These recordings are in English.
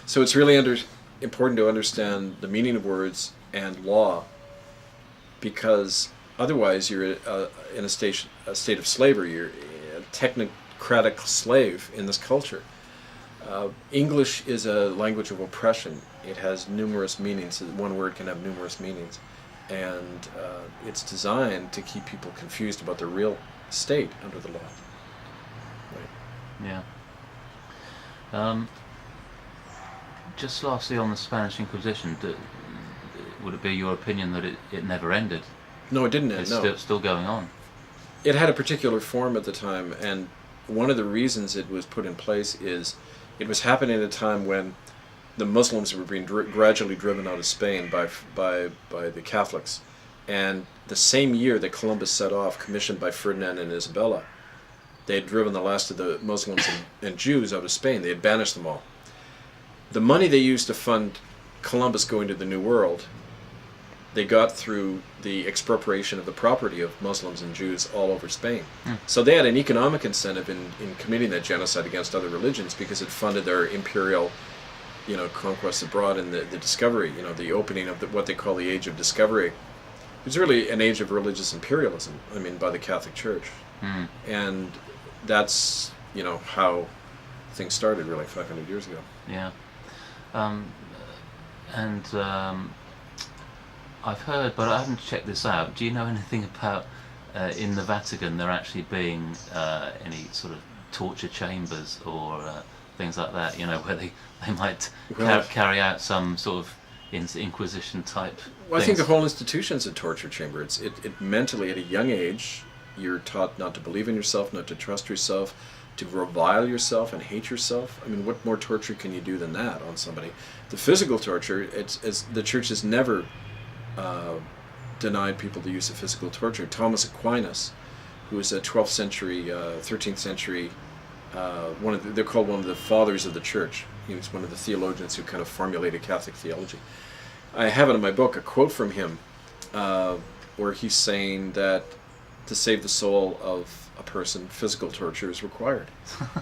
So it's really important to understand the meaning of words and law, because otherwise you're in a state of slavery. You're a technocratic slave in this culture. English is a language of oppression. It has numerous meanings. One word can have numerous meanings. And it's designed to keep people confused about their real state under the law. Right. Yeah. Just lastly on the Spanish Inquisition, would it be your opinion that it never ended? No, it didn't end. It's still going on. It had a particular form at the time, and one of the reasons it was put in place is it was happening at a time when the Muslims were being gradually driven out of Spain by the Catholics. And the same year that Columbus set off, commissioned by Ferdinand and Isabella, they had driven the last of the Muslims and Jews out of Spain. They had banished them all. The money they used to fund Columbus going to the New World, they got through the expropriation of the property of Muslims and Jews all over Spain. So they had an economic incentive in committing that genocide against other religions, because it funded their imperial, conquests abroad and the discovery, the opening of what they call the Age of Discovery. It was really an age of religious imperialism, by the Catholic Church. And that's, how things started really 500 years ago. Yeah. I've heard, but I haven't checked this out. Do you know anything about in the Vatican there actually being any sort of torture chambers or things like that? Where they might carry out some sort of Inquisition type. Well, I think the whole institution's a torture chamber. It mentally, at a young age, you're taught not to believe in yourself, not to trust yourself, to revile yourself and hate yourself. What more torture can you do than that on somebody? The physical torture, the church has never denied people the use of physical torture. Thomas Aquinas, who was a 12th century, 13th century, they're called one of the fathers of the church. He was one of the theologians who kind of formulated Catholic theology. I have it in my book, a quote from him, where he's saying that to save the soul of a person, physical torture is required.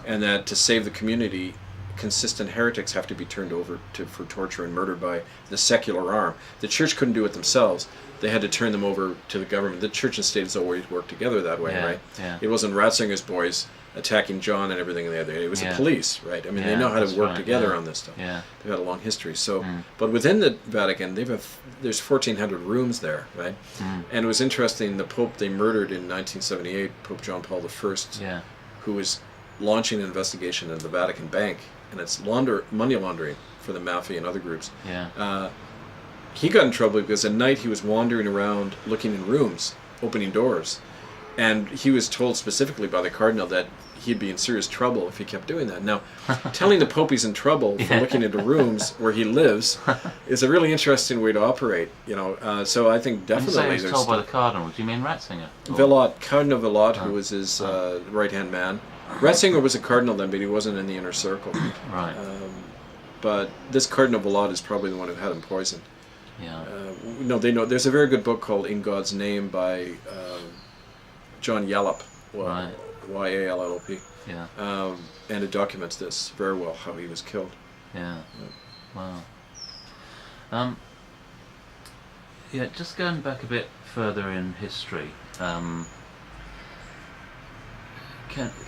And that to save the community, consistent heretics have to be turned over for torture and murdered by the secular arm. The church couldn't do it themselves. They had to turn them over to the government. The church and state has always worked together that way, right? Yeah. It wasn't Ratzinger's boys attacking John and everything the other day. It was the police, right? They know how to work together on this stuff. Yeah. They've had a long history. So, but within the Vatican, there's 1,400 rooms there, right? And it was interesting. The Pope they murdered in 1978, Pope John Paul I, who was launching an investigation into the Vatican Bank, and it's money laundering for the mafia and other groups. He got in trouble because at night he was wandering around looking in rooms, opening doors, and he was told specifically by the cardinal that he'd be in serious trouble if he kept doing that. Now, telling the Pope he's in trouble for looking into rooms where he lives is a really interesting way to operate. So I think definitely. When you say he was told by the cardinal, do you mean Ratzinger? Cardinal Villot, who was his right-hand man. Ratzinger was a cardinal then, but he wasn't in the inner circle. Right. But this Cardinal Villot is probably the one who had him poisoned. Yeah. They know. There's a very good book called In God's Name by John Yallop, Y-A-L-L-O-P. Yeah. And it documents this very well, how he was killed. Yeah. Wow. Just going back a bit further in history, can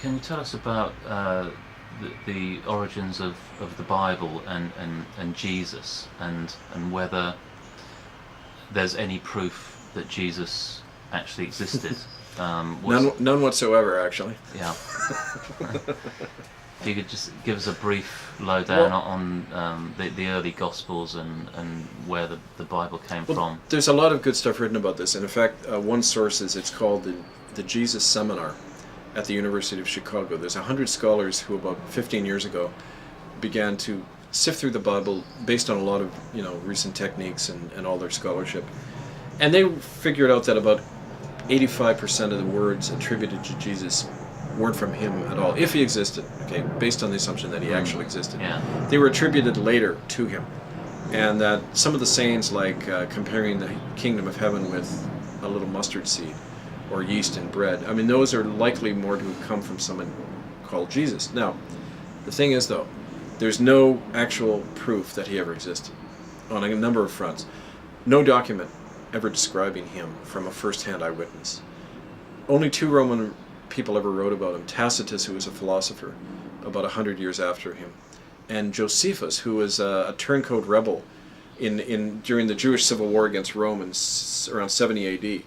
you tell us about the origins of the Bible and Jesus, and whether there's any proof that Jesus actually existed? None whatsoever, actually. Yeah. If you could just give us a brief lowdown on the early Gospels and where the Bible came from. There's a lot of good stuff written about this, and in fact, one source it's called the Jesus Seminar at the University of Chicago. There's 100 scholars who about 15 years ago began to sift through the Bible based on a lot of recent techniques and all their scholarship, and they figured out that about 85% of the words attributed to Jesus weren't from him at all, if he existed, okay, based on the assumption that he actually existed. Yeah. They were attributed later to him, and that some of the sayings like comparing the kingdom of heaven with a little mustard seed or yeast and bread, those are likely more to have come from someone called Jesus. Now, the thing is though, There's no actual proof that he ever existed on a number of fronts. No document ever describing him from a first-hand eyewitness. Only 2 Roman people ever wrote about him. Tacitus, who was a philosopher about 100 years after him, and Josephus, who was a turncoat rebel during the Jewish civil war against Rome around 70 AD.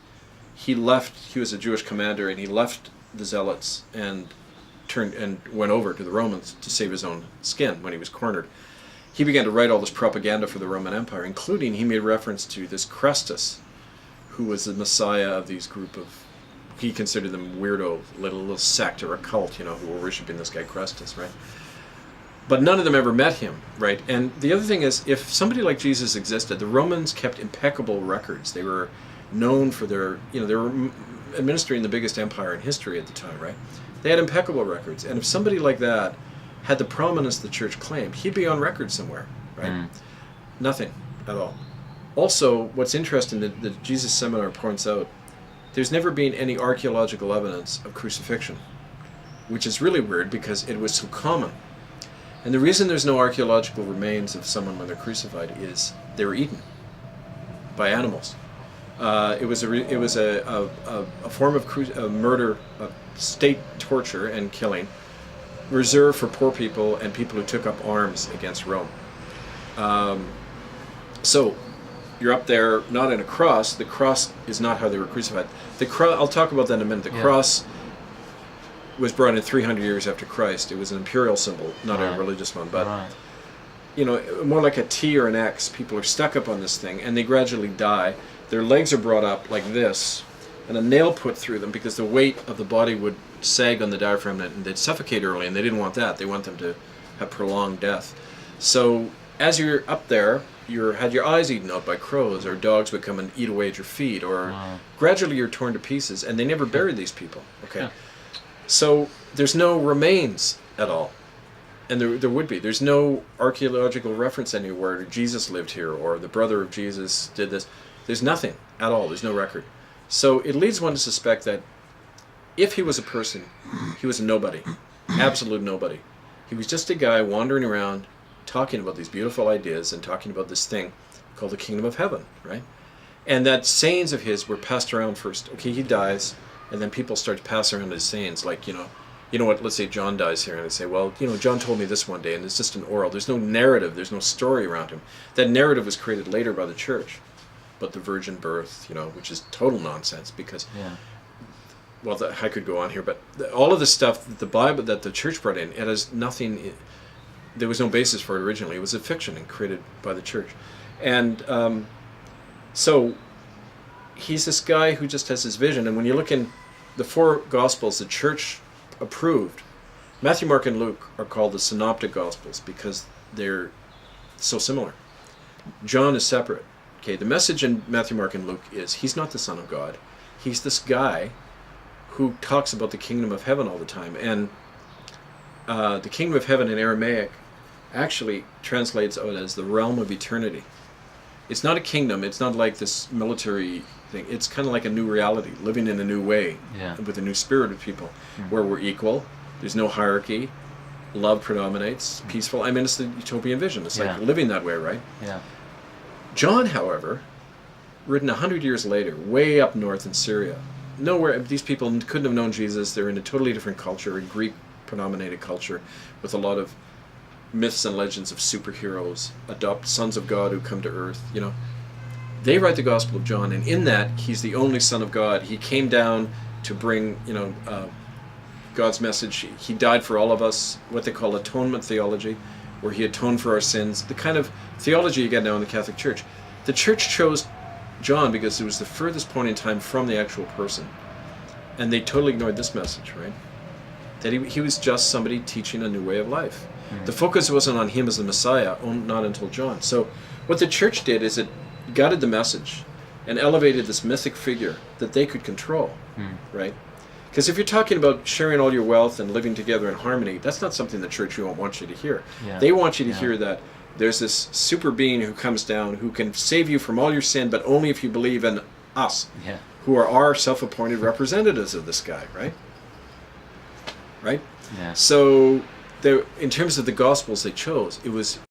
He was a Jewish commander, and he left the Zealots and went over to the Romans to save his own skin when he was cornered. He began to write all this propaganda for the Roman Empire, including he made reference to this Christus, who was the messiah of these group of, he considered them weirdo little sect or a cult, who were worshiping this guy Christus, right? But none of them ever met him, right? And the other thing is, if somebody like Jesus existed, the Romans kept impeccable records. They were known for their, they were administering the biggest empire in history at the time, right? They had impeccable records. And if somebody like that had the prominence the church claimed, he'd be on record somewhere, right? Nothing at all. Also, what's interesting that the Jesus Seminar points out, there's never been any archaeological evidence of crucifixion, which is really weird because it was so common. And the reason there's no archaeological remains of someone when they're crucified is they were eaten by animals. It was a form of murder, state torture and killing, reserved for poor people and people who took up arms against Rome. So you're up there, not in a cross. The cross is not how they were crucified. I'll talk about that in a minute. The cross was brought in 300 years after Christ. It was an imperial symbol, not a religious one, but more like a T or an X. People are stuck up on this thing, and they gradually die. Their legs are brought up like this, and a nail put through them because the weight of the body would sag on the diaphragm, and they'd suffocate early, and they didn't want that. They want them to have prolonged death. So as you're up there, you had your eyes eaten out by crows, or dogs would come and eat away at your feet, or gradually you're torn to pieces, and they never buried these people. Okay, so there's no remains at all, and there would be. There's no archaeological reference anywhere. Jesus lived here, or the brother of Jesus did this. There's nothing at all. There's no record. So it leads one to suspect that if he was a person, he was a nobody, absolute nobody. He was just a guy wandering around, talking about these beautiful ideas and talking about this thing called the kingdom of heaven, right? And that sayings of his were passed around first. Okay, he dies, and then people start to pass around his sayings, like, you know what, let's say John dies here, and they say, well, John told me this one day, and it's just an oral. There's no narrative, there's no story around him. That narrative was created later by the church, but the virgin birth, which is total nonsense, because, well, I could go on here, but all of the stuff that the Bible, that the church brought in, it has nothing. There was no basis for it originally. It was a fiction and created by the church. And so he's this guy who just has this vision. And when you look in the 4 Gospels, the church approved. Matthew, Mark, and Luke are called the synoptic Gospels because they're so similar. John is separate. Okay, the message in Matthew, Mark, and Luke is he's not the Son of God. He's this guy who talks about the kingdom of heaven all the time. And the kingdom of heaven in Aramaic actually translates out as the realm of eternity. It's not a kingdom. It's not like this military thing. It's kind of like a new reality, living in a new way, with a new spirit of people, where we're equal. There's no hierarchy. Love predominates. Peaceful. I mean, it's the utopian vision. It's like living that way, right? Yeah. John, however, written 100 years later, way up north in Syria, nowhere. These people couldn't have known Jesus. They're in a totally different culture, a Greek-predominated culture, with a lot of myths and legends of superheroes, adopt sons of God who come to earth, They write the Gospel of John, and in that, he's the only Son of God. He came down to bring, God's message. He died for all of us, what they call atonement theology, where he atoned for our sins, the kind of theology you get now in the Catholic Church. The Church chose John because it was the furthest point in time from the actual person. And they totally ignored this message, right? That he was just somebody teaching a new way of life. The focus wasn't on him as the Messiah, not until John. So what the church did is it gutted the message and elevated this mythic figure that they could control, right? Because if you're talking about sharing all your wealth and living together in harmony, that's not something the church won't want you to hear. They want you to hear that there's this super being who comes down who can save you from all your sin, but only if you believe in us, who are our self-appointed representatives of this guy, right? Right? Yeah. So there, in terms of the Gospels they chose, it was